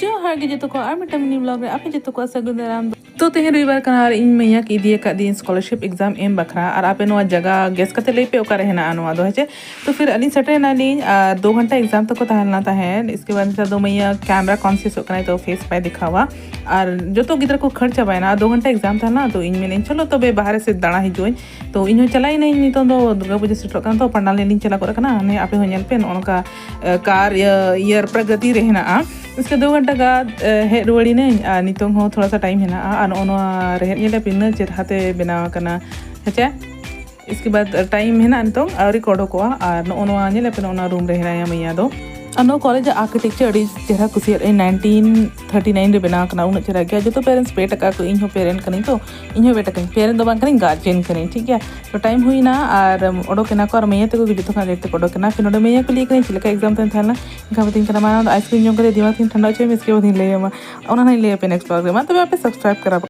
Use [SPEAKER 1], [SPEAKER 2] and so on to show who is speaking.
[SPEAKER 1] जो हर के जो को और मिटम मिनी ब्लॉग रे आपे जो को सगुन दाराम तो तेहे रविवार कना और इन मैया की दिए का दिन स्कॉलरशिप एग्जाम एम बखरा और आपे नो जगह गेस करते ले पे ओका रहना अनवा दो है तो फिर अली सटे ना ली 2 घंटा एग्जाम तक को तहलना था है इसके बाद दो मैया कैमरा कॉन्शियस होकर तो फेस पे दिखावा और जो तो गिद्र को खर्चा पाए 2 घंटा एग्जाम था ना तो इन में चलो तो बे बाहर से दाड़ा हिजुई तो इन चला ही नहीं नितो दो दुर्गा पूजा सेटो कान तो पंडाल लेनी चला को रखना ने आपे हो नेल पे नोका कार ईयर प्रगति रहना इसके 2 घंटा का हेड रुआड़ी ने नितों हो थोड़ा सा टाइम है ना और रेहन ये पिन चेहराते बनाव करना है इसके बाद टाइम है ना नितों रिकॉर्ड को और नो पे रूम रहना मैया दो अनो कॉलेज आर्किटेक्चर अड़ी चेहरा कुसी 1939 रे बनाव करना उन चेहरा गया जो तो पेरेंट्स पे टका को इन पेरेंट कनी तो इन बेटा कनी पेरेंट दो बांग कनी गार्जियन कनी ठीक है तो टाइम हुई ना और ओडो केना को और मैया ते को जो तो लेट ओडो केना फिर ओडो मैया को लिए कनी चिलका एग्जाम तन थाला इनका बतिन कना मा आइसक्रीम जम करे दिमाग ठंडा छे इसके बाद ले ओना नहीं ले पे नेक्स्ट प्रोग्राम तो आप सब्सक्राइब करा